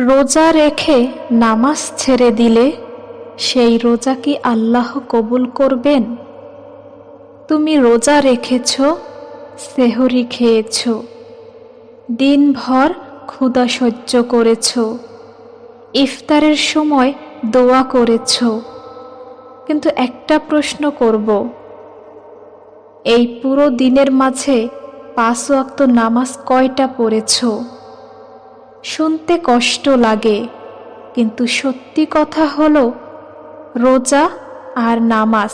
রোজা রেখে নামাজ ছেড়ে দিলে সেই রোজা কি আল্লাহ কবুল করবেন? তুমি রোজা রেখেছ, সেহরি খেয়েছ, দিনভর ক্ষুধা সহ্য করেছ, ইফতারের সময় দোয়া করেছ, কিন্তু একটা প্রশ্ন করব, এই পুরো দিনের মাঝে 5 ওয়াক্ত নামাজ কয়টা পড়েছ? শুনতে কষ্ট লাগে, কিন্তু সত্যি কথা হলো রোজা আর নামাজ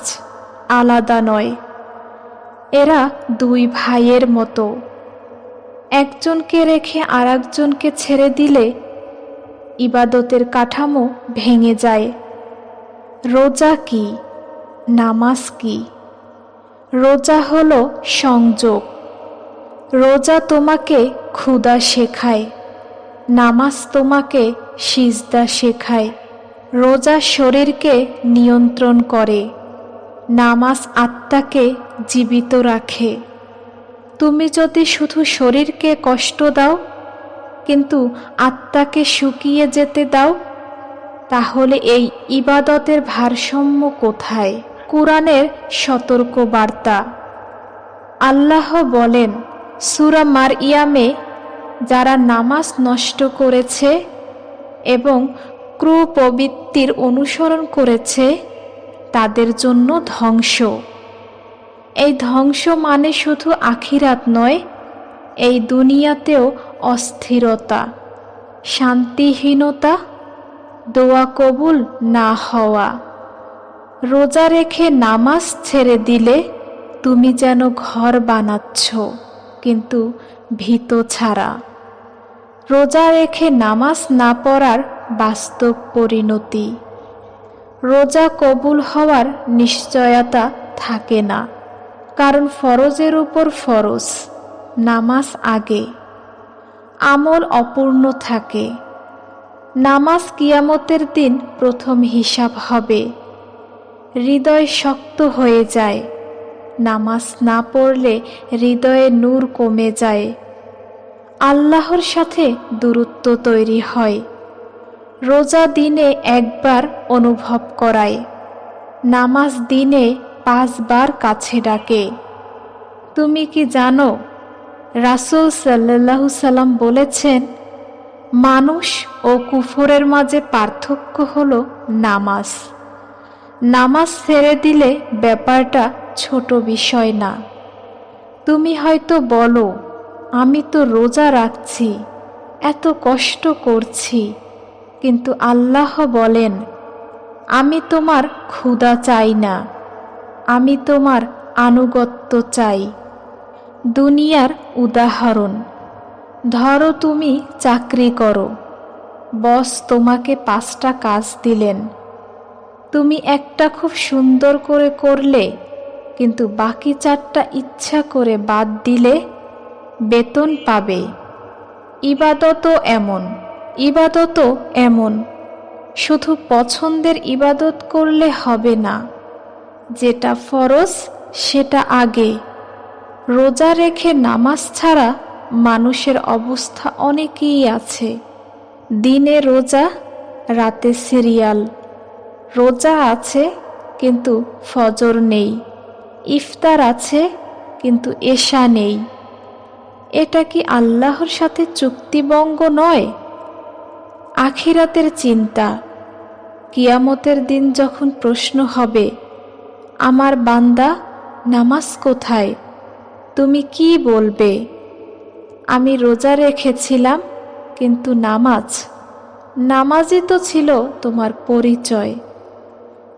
আলাদা নয়। এরা দুই ভাইয়ের মতো। একজনকে রেখে আরেকজনকে ছেড়ে দিলে ইবাদতের কাঠামো ভেঙে যায়। রোজা কি? নামাজ কি? রোজা হলো সংযোগ। রোজা তোমাকে ক্ষুধা শেখায়, নামাজ তোমাকে সিজদা শেখায়। রোজা শরীরকে নিয়ন্ত্রণ করে, নামাজ আত্মাকে জীবিত রাখে। তুমি যদি শুধু শরীরকে কষ্ট দাও কিন্তু আত্মাকে শুকিয়ে যেতে দাও, তাহলে এই ইবাদতের ভারসাম্য কোথায়? কুরআনের সতর্ক বার্তা। আল্লাহ বলেন সূরা মারইয়ামে, যারা নামাজ নষ্ট করেছে এবং কুপ্রবৃত্তির অনুসরণ করেছে তাদের জন্য ধ্বংস। এই ধ্বংস মানে শুধু আখিরাত নয়, এই দুনিয়াতেও অস্থিরতা, শান্তিহীনতা, দোয়া কবুল না হওয়া। রোজা রেখে নামাজ ছেড়ে দিলে তুমি যেন ঘর বানাচ্ছ কিন্তু ভীত ছাড়া। রোজা রেখে নামাজ না পড়ার বাস্তব পরিণতি। রোজা কবুল হওয়ার নিশ্চয়তা থাকে না, কারণ ফরজের উপর ফরজ, নামাজ আগে। আমল অপূর্ণ থাকে। নামাজ কিয়ামতের দিন প্রথম হিসাব হবে। হৃদয় শক্ত হয়ে যায়। নামাজ না পড়লে হৃদয়ে নূর কমে যায়। আল্লাহর সাথে দূরত্ব তৈরি হয়। রোজা দিনে একবার অনুভব করায়, নামাজ দিনে 5 বার কাছে ডাকে। তুমি কি জানো রাসূল সাল্লাল্লাহু সাল্লাম বলেছেন, মানুষ ও কুফরের মাঝে পার্থক্য হলো নামাজ। নামাজ ছেড়ে দিলে ব্যাপারটা ছোট বিষয় না। তুমি হয়তো বলো, আমি তো রোজা রাখছি, এত কষ্ট করছি, কিন্তু আল্লাহ বলেন, আমি তোমার ক্ষুধা চাই না, আমি তোমার আনুগত্য চাই। দুনিয়ার উদাহরণ। ধরো তুমি চাকরি করো, বস তোমাকে 5টা কাজ দিলেন, তুমি একটা খুব সুন্দর করে করলে কিন্তু বাকি 4টা ইচ্ছা করে বাদ দিলে বেতন পাবে। ইবাদতও এমন। শুধু পছন্দের ইবাদত করলে হবে না, যেটা ফরজ সেটা আগে। রোজা রেখে নামাজ ছাড়া মানুষের অবস্থা অনেকই আছে। দিনে রোজা, রাতে সিরিয়াল। রোজা আছে কিন্তু ফজর নেই, ইফতার আছে কিন্তু এশা নেই। এটা কি আল্লাহর সাথে চুক্তিভঙ্গ নয়? আখিরাতের চিন্তা। কিয়ামতের দিন যখন প্রশ্ন হবে, আমার বান্দা নামাজ কোথায়? তুমি কি বলবে? আমি রোজা রেখেছিলাম, কিন্তু নামাজই তো ছিল তোমার পরিচয়।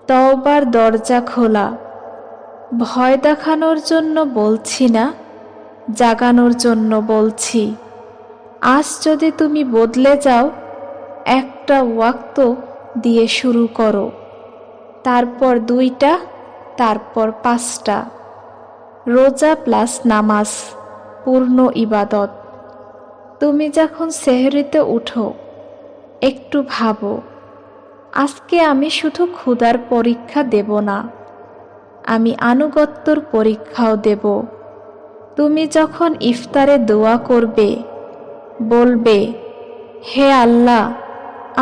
তওবার দরজা খোলা। ভয় দেখানোর জন্য বলছি না, জাগানোর জন্য বলছি। আজ যদি তুমি বদলে যাও, একটা ওয়াক্ত দিয়ে শুরু করো, তারপর 2টা, তারপর 5টা। রোজা প্লাস নামাজ পূর্ণ ইবাদত। তুমি যখন সেহরিতে উঠো, একটু ভাবো, আজকে আমি শুধু ক্ষুধার পরীক্ষা দেব না, আমি আনুগত্যর পরীক্ষাও দেব। তুমি যখন ইফতারে দোয়া করবে, বলবে, হে আল্লাহ,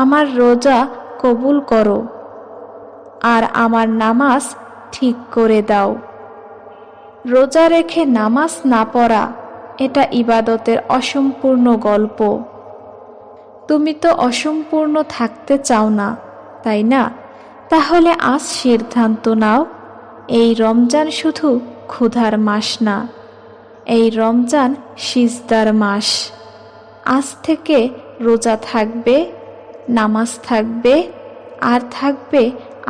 আমার রোজা কবুল করো আর আমার নামাজ ঠিক করে দাও। রোজা রেখে নামাজ না পড়া এটা ইবাদতের অসম্পূর্ণ গল্প। তুমি তো অসম্পূর্ণ থাকতে চাও না, তাই না? তাহলে আজ সিদ্ধান্ত নাও, এই রমজান শুধু ক্ষুধার মাস না, এই রমজান সিজদার মাস। আজ থেকে রোজা থাকবে, নামাজ থাকবে, আর থাকবে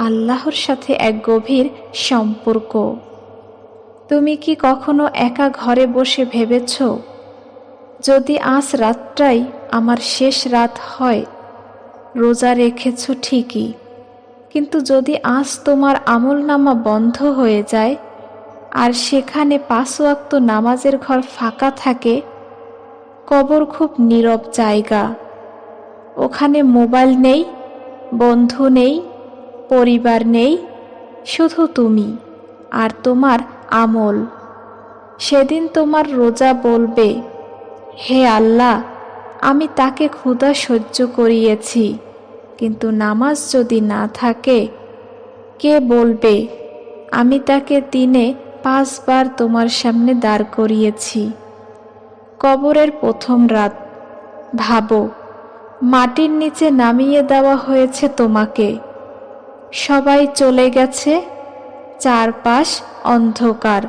আল্লাহর সাথে এক গভীর সম্পর্ক। তুমি কি কখনো একা ঘরে বসে ভেবেছ, যদি আজ রাতটাই আমার শেষ রাত হয়? রোজা রেখেছ ঠিকই, কিন্তু যদি আজ তোমার আমলনামা বন্ধ হয়ে যায় আর সেখানে 5 ওয়াক্ত নামাজের ঘর ফাঁকা থাকে, কবর খুব নীরব জায়গা। ওখানে মোবাইল নেই, বন্ধু নেই, পরিবার নেই, শুধু তুমি আর তোমার আমল। সেদিন তোমার রোজা বলবে, হে আল্লাহ, আমি তাকে ক্ষুধা সহ্য করিয়েছি, কিন্তু নামাজ যদি না থাকে? কে বলবে, আমি তাকে দিনে 5 বার তোমার সামনে দাঁড় করিয়েছি? কবরের প্রথম রাত। ভাবো, মাটির নিচে নামিয়ে দেওয়া হয়েছে তোমাকে। সবাই চলে গেছে, চারপাশ অন্ধকার।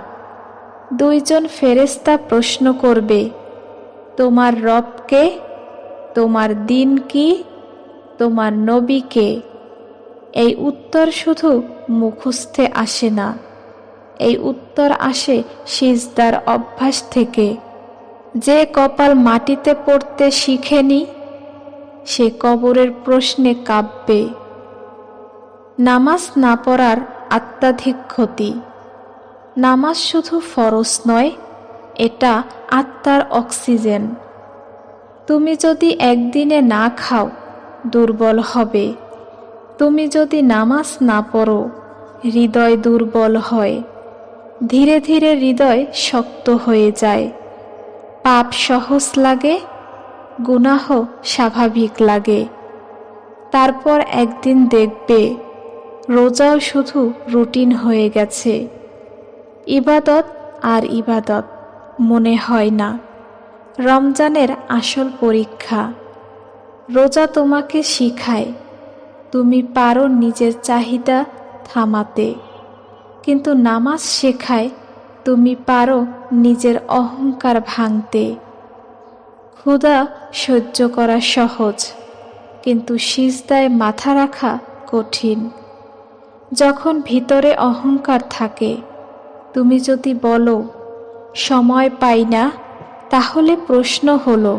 2 জন ফেরেশতা প্রশ্ন করবে, তোমার রব কে? তোমার দিন কি? তোমার নবী কে? এই উত্তর শুধু মুখস্থে আসে না, এই উত্তর আসে সিজদার অভ্যাস থেকে। যে কপাল মাটিতে পড়তে শিখেনি, সে কবরের প্রশ্নে কাঁপবে। নামাজ না পড়ার অত্যাধিক ক্ষতি। নামাজ শুধু ফরজ নয়, এটা আত্মার অক্সিজেন। তুমি যদি একদিনে না খাও, দুর্বল হবে। তুমি যদি নামাজ না পড়ো, হৃদয় দুর্বল হয়। ধীরে ধীরে হৃদয় শক্ত হয়ে যায়। পাপ সহজ লাগে, গুনাহ স্বাভাবিক লাগে। তারপর একদিন দেখবে রোজাও শুধু রুটিন হয়ে গেছে। ইবাদত আর ইবাদত মনে হয় না। রমজানের আসল পরীক্ষা। রোজা তোমাকে শিখায় তুমি পারো নিজের চাহিদা থামাতে, কিন্তু নামাজ শেখায় তুমি পারো নিজের অহংকার ভাঙতে। ক্ষুধা সহ্য করা সহজ, কিন্তু সিজদায় মাথা রাখা কঠিন। যখন ভিতরে অহংকার থাকে, তুমি যদি বলো সময় পাই না, তাহলে প্রশ্ন হলো,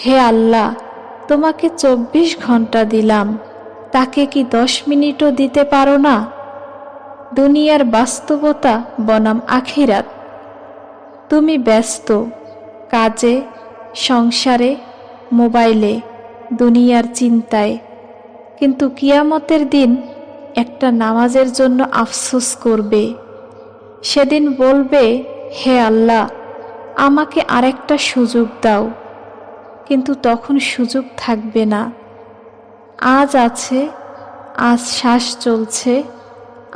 হে আল্লাহ, তোমাকে 24 ঘন্টা দিলাম, তাকে কি 10 মিনিটও দিতে পারো না? দুনিয়ার বাস্তবতা বনাম আখিরাত। তুমি ব্যস্ত কাজে, সংসারে, মোবাইলে, দুনিয়ার চিন্তায়, কিন্তু কিয়ামতের দিন একটা নামাজের জন্য আফসোস করবে। সেদিন বলবে, হে আল্লাহ, আমাকে আরেকটা সুযোগ দাও। কিন্তু তখন সুযোগ থাকবে না। আজ আছে, আজ শ্বাস চলছে,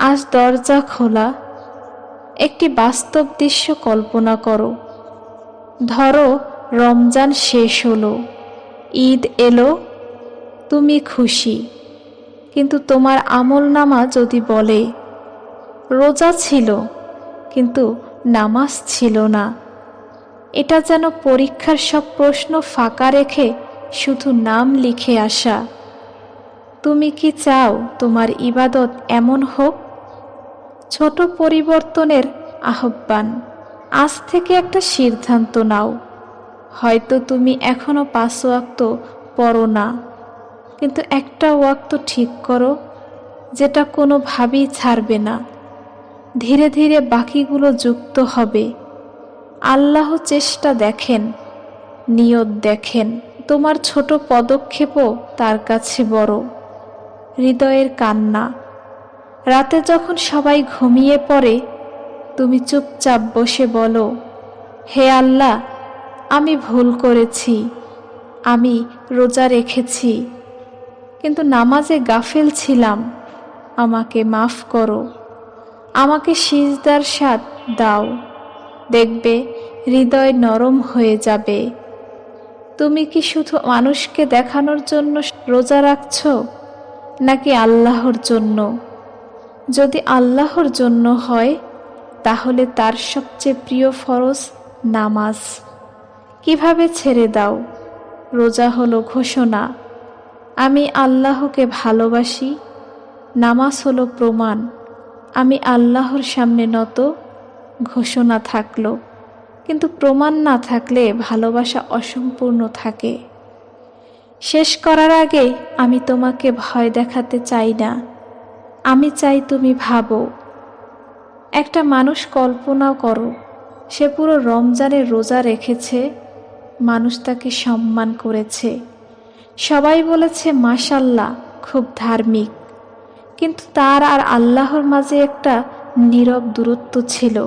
আজ দরজা খোলা। একটি বাস্তব দৃশ্য কল্পনা করো। ধরো রমজান শেষ হলো, ঈদ এলো, তুমি খুশি, কিন্তু তোমার আমলনামা যদি বলে রোজা ছিল কিন্তু নামাজ ছিল না। এটা যেন পরীক্ষার সব প্রশ্ন ফাঁকা রেখে শুধু নাম লিখে আসা। তুমি কি চাও তোমার ইবাদত এমন হোক? ছোট পরিবর্তনের আহ্বান। আজ থেকে একটা সিদ্ধান্ত নাও। হয়তো তুমি এখনো 5 ওয়াক্ত পড়ো না, কিন্তু একটা ওয়াক্ত ঠিক করো যেটা কোনোভাবেই ছাড়বে না। ধীরে ধীরে বাকিগুলো যুক্ত হবে। আল্লাহ চেষ্টা দেখেন, নিয়ত দেখেন। তোমার ছোট পদক্ষেপও তার কাছে বড়। হৃদয়ের কান্না। রাতে যখন সবাই ঘুমিয়ে পড়ে, তুমি চুপচাপ বসে বলো, হে আল্লাহ, আমি ভুল করেছি, আমি রোজা রেখেছি, কিন্তু নামাজে গাফেল ছিলাম, আমাকে মাফ করো, আমাকে সিজদার স্বাদ দাও। দেখবে হৃদয় নরম হয়ে যাবে। তুমি কি শুধু মানুষকে দেখানোর জন্য রোজা রাখছো, নাকি আল্লাহর জন্য? যদি আল্লাহর জন্য হয়, তাহলে তার সবচেয়ে প্রিয় ফরজ নামাজ কিভাবে ছেড়ে দাও? রোজা হলো ঘোষণা, আমি আল্লাহকে ভালোবাসি। নামাজ হলো প্রমাণ, আমি আল্লাহর সামনে নত। ঘোষণা থাকলো, কিন্তু প্রমাণ না থাকলে ভালোবাসা অসম্পূর্ণ থাকে। শেষ করার আগে আমি তোমাকে ভয় দেখাতে চাই না, আমি চাই তুমি ভাবো। একটা মানুষ কল্পনা করো, সে পুরো রমজানের রোজা রেখেছে, মানুষ তাকে সম্মান করেছে, সবাই বলেছে মাশাল্লাহ খুব ধার্মিক, কিন্তু তার আর আল্লাহর মাঝে একটা নীরব দূরত্ব ছিল।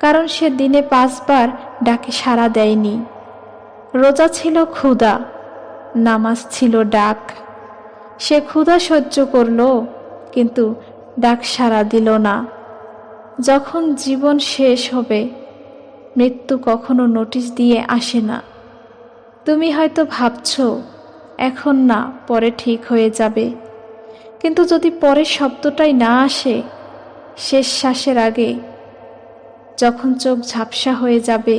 কারণ সে দিনে 5 বার ডাকে সাড়া দেয়নি। রোজা ছিল ক্ষুধা, নামাজ ছিল ডাক। সে ক্ষুধা সহ্য করল, কিন্তু ডাক সাড়া দিল না। যখন জীবন শেষ হবে, মৃত্যু কখনো নোটিশ দিয়ে আসে না। তুমি হয়তো ভাবছো এখন না, পরে ঠিক হয়ে যাবে, কিন্তু যদি পরের শব্দটাই না আসে, শেষ শ্বাসের আগে যখন চোখ ঝাপসা হয়ে যাবে,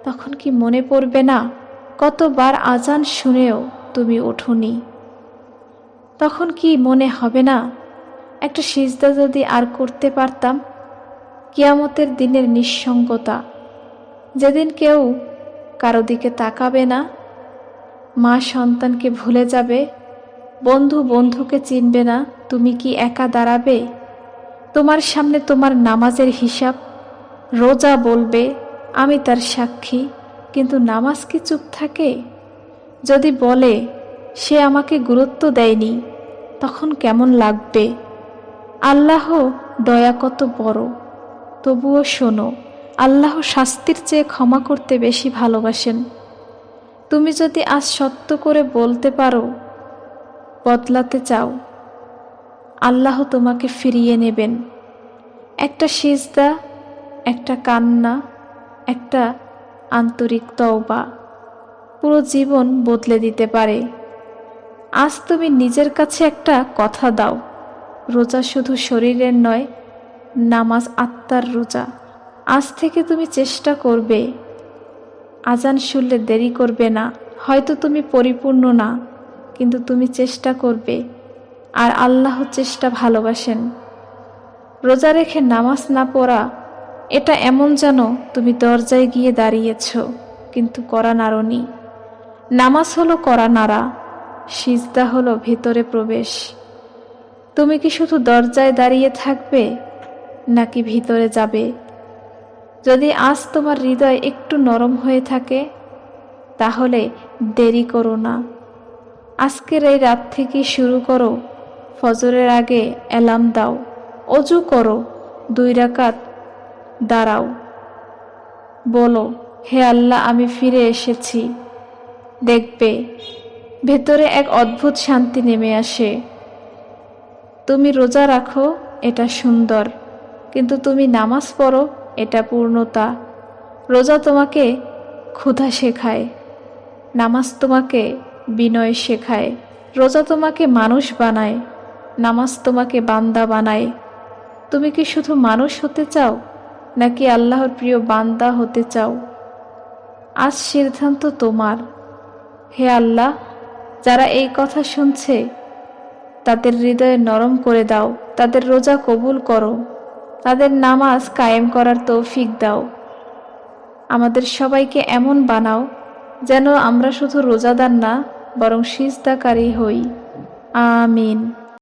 তখন কি মনে পড়বে না কতবার আজান শুনেও তুমি ওঠোনি? তখন কি মনে হবে না একটা সিজদা যদি আর করতে পারতাম? কিয়ামতের দিনের নিঃসঙ্গতা, যেদিন কেউ কারো দিকে তাকাবে না, মা সন্তানকে ভুলে যাবে, বন্ধু বন্ধুকে চিনবে না, তুমি কি একা দাঁড়াবে? তোমার সামনে তোমার নামাজের হিসাব। রোজা বলবে আমি তার সাক্ষী, কিন্তু নামাজ কি চুপ থাকে? যদি বলে সে আমাকে গুরুত্ব দেয়নি, তখন কেমন লাগবে? আল্লাহ দয়া কত বড়, তবুও শোনো, আল্লাহ শাস্তির চেয়ে ক্ষমা করতে বেশি ভালোবাসেন। তুমি যদি আজ সত্য করে বলতে পারো, বদলাতে চাও, আল্লাহ তোমাকে ফিরিয়ে নেবেন। একটা সিজদা, একটা কান্না, একটা আন্তরিক তওবা পুরো জীবন বদলে দিতে পারে। আজ তুমি নিজের কাছে একটা কথা দাও, রোজা শুধু শরীরের নয়, নামাজ আত্মার রোজা। আজ থেকে তুমি চেষ্টা করবে, আজান শুনলে দেরি করবে না। হয়তো তুমি পরিপূর্ণ না, কিন্তু তুমি চেষ্টা করবে, আর আল্লাহ চেষ্টা ভালোবাসেন। রোজা রেখে নামাজ না পড়া, এটা এমন যেন তুমি দরজায় গিয়ে দাঁড়িয়েছ, কিন্তু কড়া নাড়নি। নামাজ হলো কড়া নাড়া, সিজদা হলো ভিতরে প্রবেশ। তুমি কি শুধু দরজায় দাঁড়িয়ে থাকবে, নাকি ভিতরে যাবে? যদি আজ তোমার হৃদয় একটু নরম হয়ে থাকে, তাহলে দেরি করো না। আজকের এই রাত থেকে শুরু করো। ফজরের আগে অ্যালার্ম দাও, অজু করো, 2 রাকাত দাঁড়াও, বলো হে আল্লাহ আমি ফিরে এসেছি। দেখবে ভেতরে এক অদ্ভুত শান্তি নেমে আসে। তুমি রোজা রাখো, এটা সুন্দর, কিন্তু তুমি নামাজ পড়ো, এটা পূর্ণতা। রোজা তোমাকে ক্ষুধা শেখায়, নামাজ তোমাকে বিনয় শেখায়। রোজা তোমাকে মানুষ বানায়, নামাজ তোমাকে বান্দা বানায়। তুমি কি শুধু মানুষ হতে চাও, নাকি আল্লাহর প্রিয় বান্দা হতে চাও? আজ সিদ্ধান্ত তোমার। হে আল্লাহ, যারা এই কথা শুনছে তাদের হৃদয়ে নরম করে দাও, তাদের রোজা কবুল করো, তাদের নামাজ কায়েম করার তৌফিক দাও। আমাদের সবাইকে এমন বানাও যেন আমরা শুধু রোজাদার না, বরং সিজদাকারী হই। আমিন।